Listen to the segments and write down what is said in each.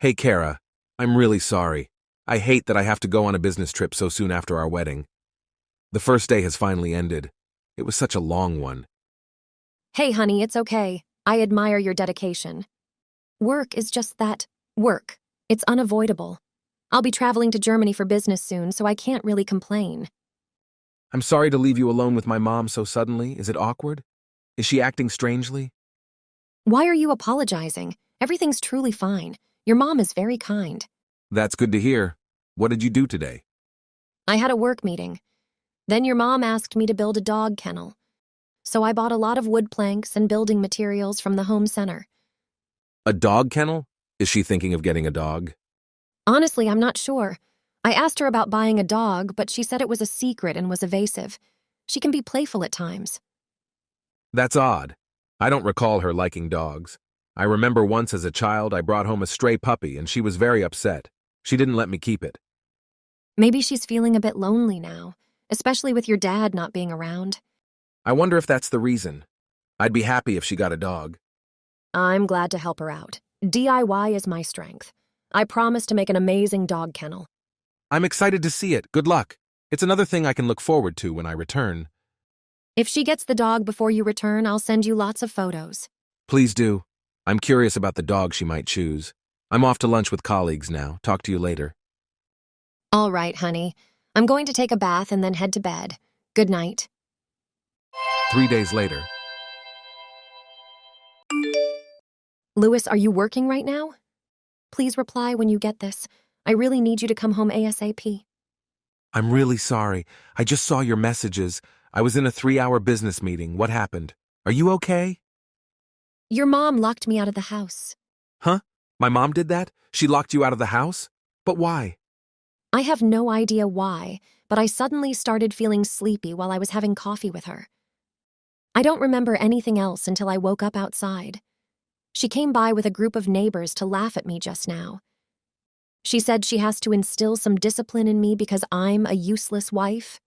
Hey, Cara, I'm really sorry. I hate that I have to go on a business trip so soon after our wedding. The first day has finally ended. It was such a long one. Hey, honey, it's okay. I admire your dedication. Work is just that, work. It's unavoidable. I'll be traveling to Germany for business soon, so I can't really complain. I'm sorry to leave you alone with my mom so suddenly. Is it awkward? Is she acting strangely? Why are you apologizing? Everything's truly fine. Your mom is very kind. That's good to hear. What did you do today? I had a work meeting. Then your mom asked me to build a dog kennel. So I bought a lot of wood planks and building materials from the home center. A dog kennel? Is she thinking of getting a dog? Honestly, I'm not sure. I asked her about buying a dog, but she said it was a secret and was evasive. She can be playful at times. That's odd. I don't recall her liking dogs. I remember once as a child I brought home a stray puppy and she was very upset. She didn't let me keep it. Maybe she's feeling a bit lonely now, especially with your dad not being around. I wonder if that's the reason. I'd be happy if she got a dog. I'm glad to help her out. DIY is my strength. I promise to make an amazing dog kennel. I'm excited to see it. Good luck. It's another thing I can look forward to when I return. If she gets the dog before you return, I'll send you lots of photos. Please do. I'm curious about the dog she might choose. I'm off to lunch with colleagues now. Talk to you later. All right, honey. I'm going to take a bath and then head to bed. Good night. 3 days later. Louis, are you working right now? Please reply when you get this. I really need you to come home ASAP. I'm really sorry. I just saw your messages. I was in a 3-hour business meeting. What happened? Are you okay? Your mom locked me out of the house. Huh? My mom did that? She locked you out of the house? But why? I have no idea why, but I suddenly started feeling sleepy while I was having coffee with her. I don't remember anything else until I woke up outside. She came by with a group of neighbors to laugh at me just now. She said she has to instill some discipline in me because I'm a useless wife.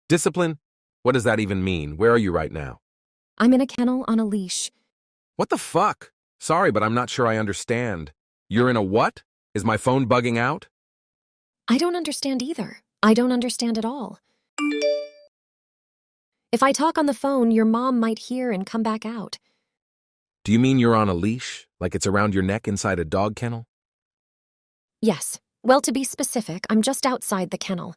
Discipline? What does that even mean? Where are you right now? I'm in a kennel on a leash. What the fuck? Sorry, but I'm not sure I understand. You're in a what? Is my phone bugging out? I don't understand either. I don't understand at all. If I talk on the phone, your mom might hear and come back out. Do you mean you're on a leash? Like it's around your neck inside a dog kennel? Yes. Well, to be specific, I'm just outside the kennel.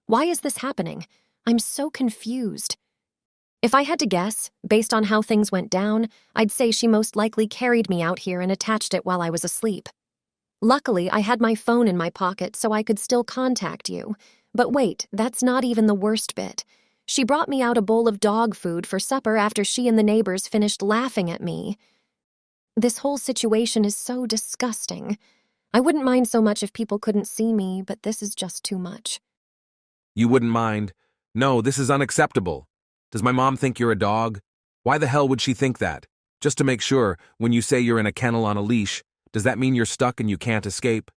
Why is this happening? I'm so confused. If I had to guess, based on how things went down, I'd say she most likely carried me out here and attached it while I was asleep. Luckily, I had my phone in my pocket so I could still contact you. But wait, that's not even the worst bit. She brought me out a bowl of dog food for supper after she and the neighbors finished laughing at me. This whole situation is so disgusting. I wouldn't mind so much if people couldn't see me, but this is just too much. You wouldn't mind? No, this is unacceptable. Does my mom think you're a dog? Why the hell would she think that? Just to make sure, when you say you're in a kennel on a leash, does that mean you're stuck and you can't escape?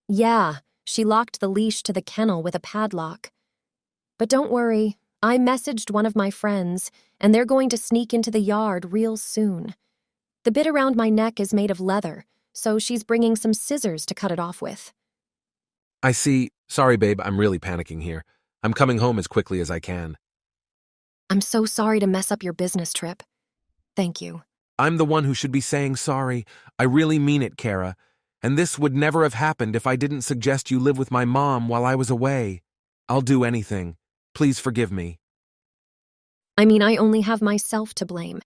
Yeah, she locked the leash to the kennel with a padlock. But don't worry, I messaged one of my friends, and they're going to sneak into the yard real soon. The bit around my neck is made of leather, so she's bringing some scissors to cut it off with. I see. Sorry, babe, I'm really panicking here. I'm coming home as quickly as I can. I'm so sorry to mess up your business trip. Thank you. I'm the one who should be saying sorry. I really mean it, Cara. And this would never have happened if I didn't suggest you live with my mom while I was away. I'll do anything. Please forgive me. I mean, I only have myself to blame.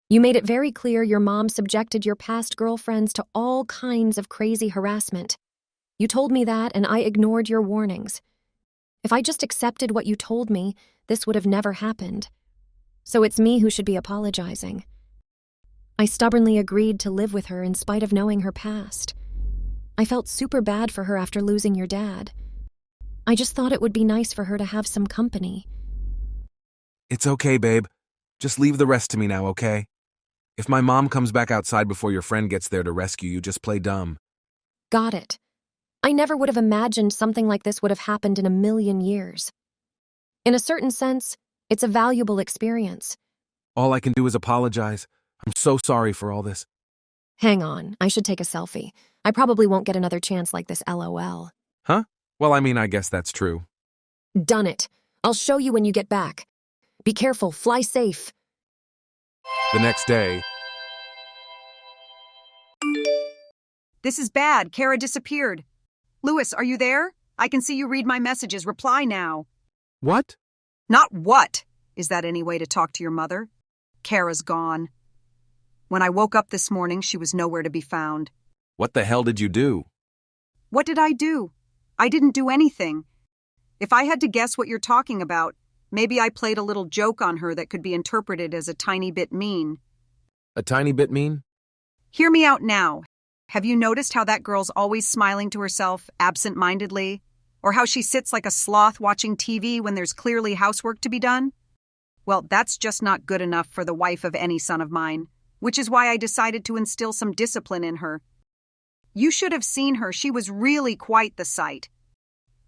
You made it very clear your mom subjected your past girlfriends to all kinds of crazy harassment. You told me that, and I ignored your warnings. If I just accepted what you told me, this would have never happened. So it's me who should be apologizing. I stubbornly agreed to live with her in spite of knowing her past. I felt super bad for her after losing your dad. I just thought it would be nice for her to have some company. It's okay, babe. Just leave the rest to me now, okay? If my mom comes back outside before your friend gets there to rescue you, just play dumb. Got it. I never would have imagined something like this would have happened in a million years. In a certain sense, it's a valuable experience. All I can do is apologize. I'm so sorry for all this. Hang on, I should take a selfie. I probably won't get another chance like this, LOL. Huh? Well, I mean, I guess that's true. Done it. I'll show you when you get back. Be careful, fly safe. The next day, This is bad. Cara disappeared. Louis, are you there? I can see you read my messages. Reply now. what? Not what? Is that any way to talk to your mother? Cara's gone. When I woke up this morning, she was nowhere to be found. What the hell did you do? What did I do? I didn't do anything. If I had to guess what you're talking about, maybe I played a little joke on her that could be interpreted as a tiny bit mean. A tiny bit mean? Hear me out now. Have you noticed how that girl's always smiling to herself, absent-mindedly? Or how she sits like a sloth watching TV when there's clearly housework to be done? Well, that's just not good enough for the wife of any son of mine, which is why I decided to instill some discipline in her. You should have seen her. She was really quite the sight.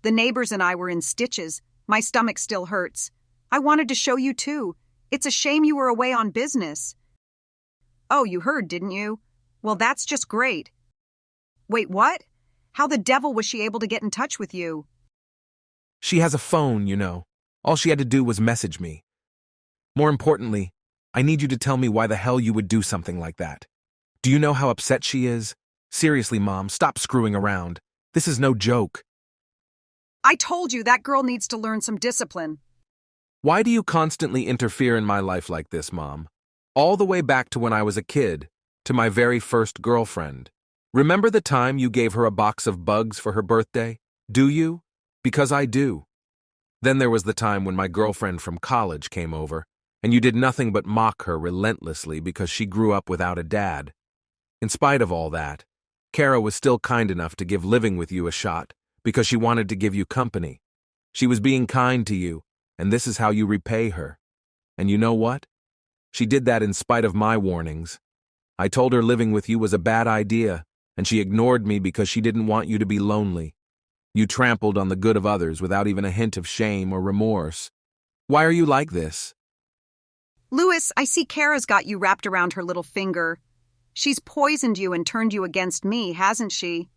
The neighbors and I were in stitches. My stomach still hurts. I wanted to show you too. It's a shame you were away on business. Oh, you heard, didn't you? Well, that's just great. Wait, what? How the devil was she able to get in touch with you? She has a phone, you know. All she had to do was message me. More importantly, I need you to tell me why the hell you would do something like that. Do you know how upset she is? Seriously, Mom, stop screwing around. This is no joke. I told you that girl needs to learn some discipline. Why do you constantly interfere in my life like this, Mom? All the way back to when I was a kid, to my very first girlfriend. Remember the time you gave her a box of bugs for her birthday? Do you? Because I do. Then there was the time when my girlfriend from college came over, and you did nothing but mock her relentlessly because she grew up without a dad. In spite of all that, Cara was still kind enough to give living with you a shot because she wanted to give you company. She was being kind to you, and this is how you repay her. And you know what? She did that in spite of my warnings. I told her living with you was a bad idea, and she ignored me because she didn't want you to be lonely. You trampled on the good of others without even a hint of shame or remorse. Why are you like this? Louis, I see Cara's got you wrapped around her little finger. She's poisoned you and turned you against me, hasn't she?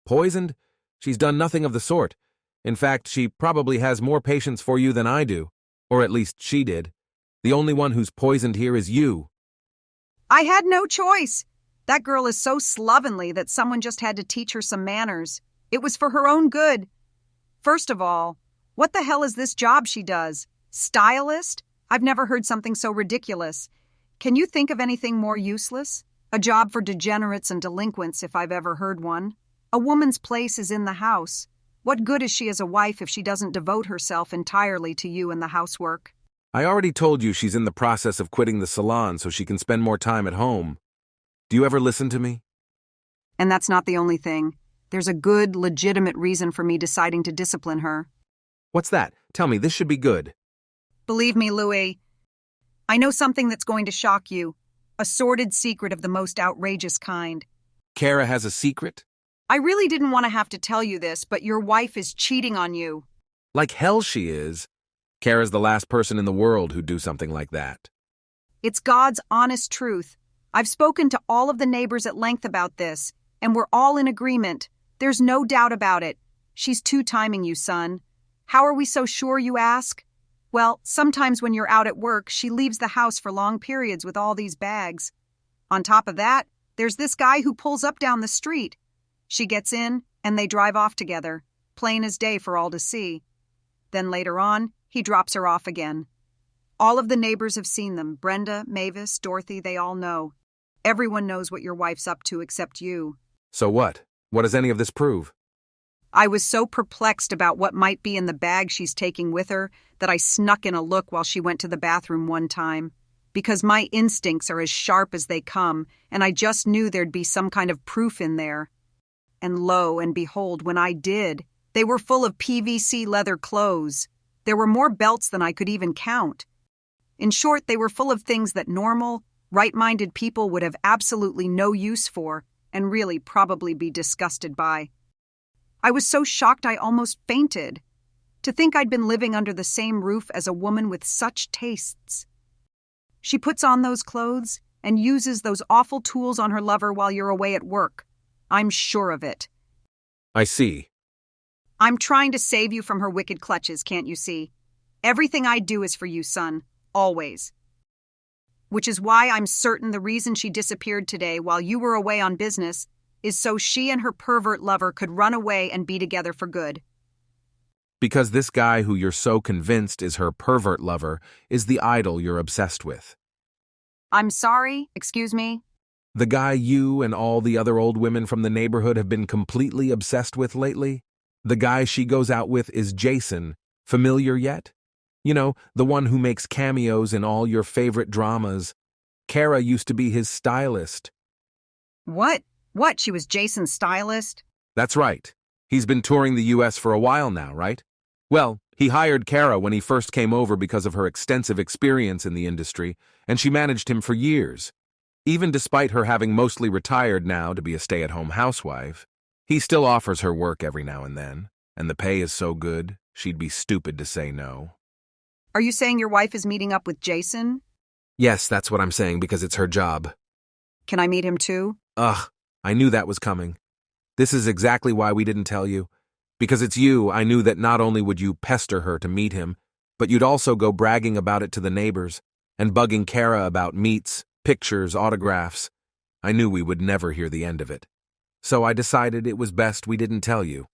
Poisoned? She's done nothing of the sort. In fact, she probably has more patience for you than I do. Or at least she did. The only one who's poisoned here is you. I had no choice. That girl is so slovenly that someone just had to teach her some manners. It was for her own good. First of all, what the hell is this job she does? Stylist? I've never heard something so ridiculous. Can you think of anything more useless? A job for degenerates and delinquents, if I've ever heard one. A woman's place is in the house. What good is she as a wife if she doesn't devote herself entirely to you and the housework? I already told you she's in the process of quitting the salon so she can spend more time at home. Do you ever listen to me? And that's not the only thing. There's a good, legitimate reason for me deciding to discipline her. What's that? Tell me, this should be good. Believe me, Louis, I know something that's going to shock you. A sordid secret of the most outrageous kind. Cara has a secret? I really didn't want to have to tell you this, but your wife is cheating on you. Like hell she is. Cara's the last person in the world who'd do something like that. It's God's honest truth. I've spoken to all of the neighbors at length about this, and we're all in agreement. There's no doubt about it. She's two-timing you, son. How are we so sure, you ask? Well, sometimes when you're out at work, she leaves the house for long periods with all these bags. On top of that, there's this guy who pulls up down the street. She gets in, and they drive off together, plain as day for all to see. Then later on, he drops her off again. All of the neighbors have seen them. Brenda, Mavis, Dorothy, they all know. Everyone knows what your wife's up to except you. So what? What does any of this prove? I was so perplexed about what might be in the bag she's taking with her that I snuck in a look while she went to the bathroom one time. Because my instincts are as sharp as they come, and I just knew there'd be some kind of proof in there. And lo and behold, when I did, they were full of PVC leather clothes. There were more belts than I could even count. In short, they were full of things that normal, right-minded people would have absolutely no use for, and really probably be disgusted by. I was so shocked I almost fainted. To think I'd been living under the same roof as a woman with such tastes. She puts on those clothes, and uses those awful tools on her lover while you're away at work. I'm sure of it. I see. I'm trying to save you from her wicked clutches, can't you see? Everything I do is for you, son. Always. Which is why I'm certain the reason she disappeared today while you were away on business is so she and her pervert lover could run away and be together for good. Because this guy who you're so convinced is her pervert lover is the idol you're obsessed with. I'm sorry, excuse me? The guy you and all the other old women from the neighborhood have been completely obsessed with lately? The guy she goes out with is Jason. Familiar yet? You know, the one who makes cameos in all your favorite dramas. Cara used to be his stylist. What? What, she was Jason's stylist? That's right. He's been touring the US for a while now, right? Well, he hired Cara when he first came over because of her extensive experience in the industry, and she managed him for years. Even despite her having mostly retired now to be a stay-at-home housewife, he still offers her work every now and then, and the pay is so good, she'd be stupid to say no. Are you saying your wife is meeting up with Jason? Yes, that's what I'm saying because it's her job. Can I meet him too? Ugh, I knew that was coming. This is exactly why we didn't tell you. Because it's you, I knew that not only would you pester her to meet him, but you'd also go bragging about it to the neighbors, and bugging Cara about meets, pictures, autographs. I knew we would never hear the end of it. So I decided it was best we didn't tell you.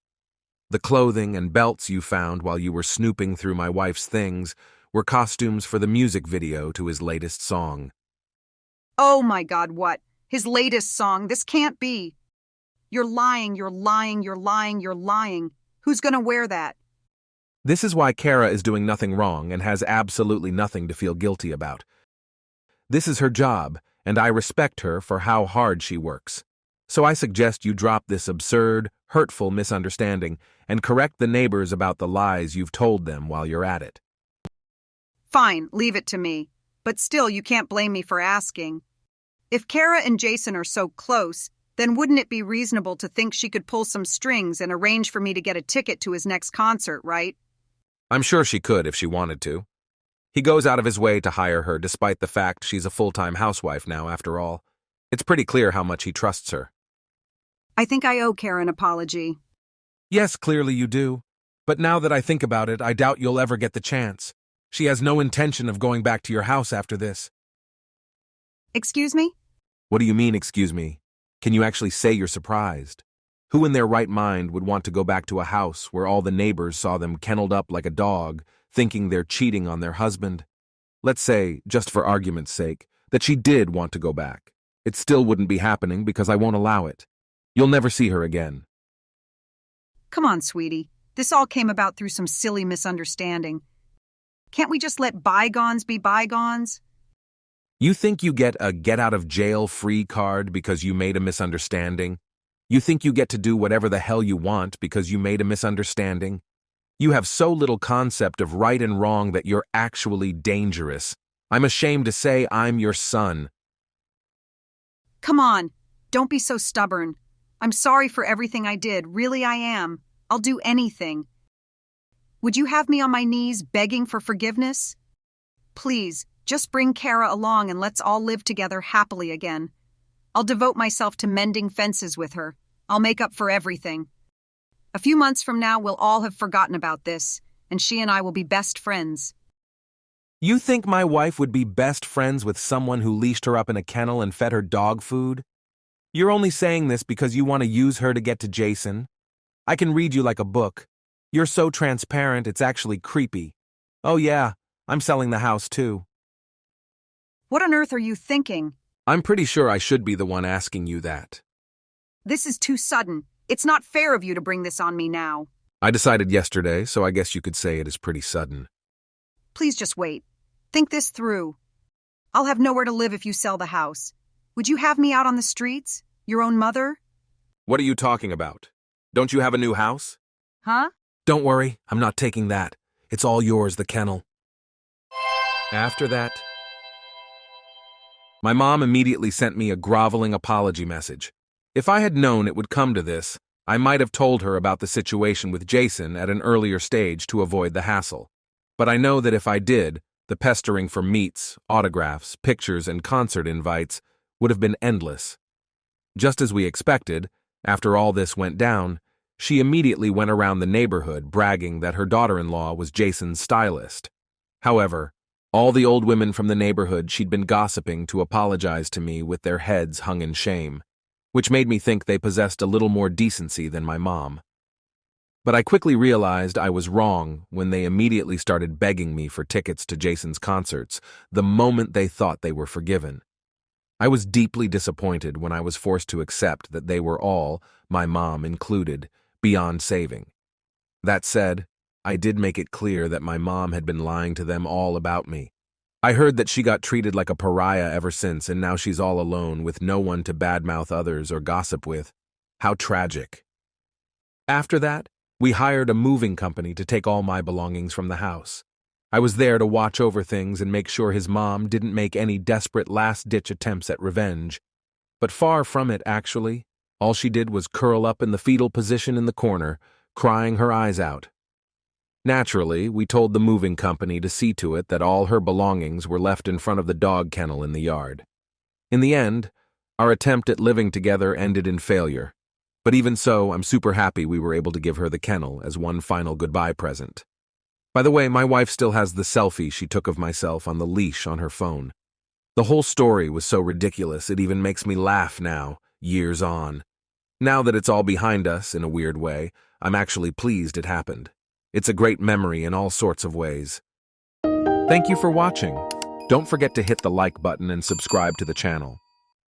The clothing and belts you found while you were snooping through my wife's things were costumes for the music video to his latest song. Oh my God, what? His latest song? This can't be. You're lying, you're lying, you're lying, you're lying. Who's gonna wear that? This is why Cara is doing nothing wrong and has absolutely nothing to feel guilty about. This is her job, and I respect her for how hard she works. So I suggest you drop this absurd, hurtful misunderstanding and correct the neighbors about the lies you've told them while you're at it. Fine, leave it to me. But still, you can't blame me for asking. If Cara and Jason are so close, then wouldn't it be reasonable to think she could pull some strings and arrange for me to get a ticket to his next concert, right? I'm sure she could if she wanted to. He goes out of his way to hire her despite the fact she's a full-time housewife now, after all. It's pretty clear how much he trusts her. I think I owe Cara an apology. Yes, clearly you do. But now that I think about it, I doubt you'll ever get the chance. She has no intention of going back to your house after this. Excuse me? What do you mean, excuse me? Can you actually say you're surprised? Who in their right mind would want to go back to a house where all the neighbors saw them kenneled up like a dog, thinking they're cheating on their husband? Let's say, just for argument's sake, that she did want to go back. It still wouldn't be happening because I won't allow it. You'll never see her again. Come on, sweetie. This all came about through some silly misunderstanding. Can't we just let bygones be bygones? You think you get a get-out-of-jail-free card because you made a misunderstanding? You think you get to do whatever the hell you want because you made a misunderstanding? You have so little concept of right and wrong that you're actually dangerous. I'm ashamed to say I'm your son. Come on, don't be so stubborn. I'm sorry for everything I did, really I am. I'll do anything. Would you have me on my knees begging for forgiveness? Please, just bring Cara along and let's all live together happily again. I'll devote myself to mending fences with her. I'll make up for everything. A few months from now, we'll all have forgotten about this, and she and I will be best friends. You think my wife would be best friends with someone who leashed her up in a kennel and fed her dog food? You're only saying this because you want to use her to get to Jason. I can read you like a book. You're so transparent, it's actually creepy. Oh yeah, I'm selling the house too. What on earth are you thinking? I'm pretty sure I should be the one asking you that. This is too sudden. It's not fair of you to bring this on me now. I decided yesterday, so I guess you could say it is pretty sudden. Please just wait. Think this through. I'll have nowhere to live if you sell the house. Would you have me out on the streets? Your own mother? What are you talking about? Don't you have a new house? Huh? Don't worry, I'm not taking that. It's all yours, the kennel. After that, my mom immediately sent me a groveling apology message. If I had known it would come to this, I might have told her about the situation with Jason at an earlier stage to avoid the hassle. But I know that if I did, The pestering for meets, autographs, pictures, and concert invites would have been endless. Just as we expected, after all this went down, she immediately went around the neighborhood bragging that her daughter-in-law was Jason's stylist. However, all the old women from the neighborhood she'd been gossiping to apologize to me with their heads hung in shame, which made me think they possessed a little more decency than my mom. But I quickly realized I was wrong when they immediately started begging me for tickets to Jason's concerts the moment they thought they were forgiven. I was deeply disappointed when I was forced to accept that they were all, my mom included, beyond saving. That said, I did make it clear that my mom had been lying to them all about me. I heard that she got treated like a pariah ever since, and now she's all alone with no one to badmouth others or gossip with. How tragic. After that, we hired a moving company to take all my belongings from the house. I was there to watch over things and make sure his mom didn't make any desperate last-ditch attempts at revenge. But far from it, actually. All she did was curl up in the fetal position in the corner, crying her eyes out. Naturally, we told the moving company to see to it that all her belongings were left in front of the dog kennel in the yard. In the end, our attempt at living together ended in failure. But even so, I'm super happy we were able to give her the kennel as one final goodbye present. By the way, my wife still has the selfie she took of myself on the leash on her phone. The whole story was so ridiculous it even makes me laugh now, years on. Now that it's all behind us, in a weird way, I'm actually pleased it happened. It's a great memory in all sorts of ways. Thank you for watching. Don't forget to hit the like button and subscribe to the channel.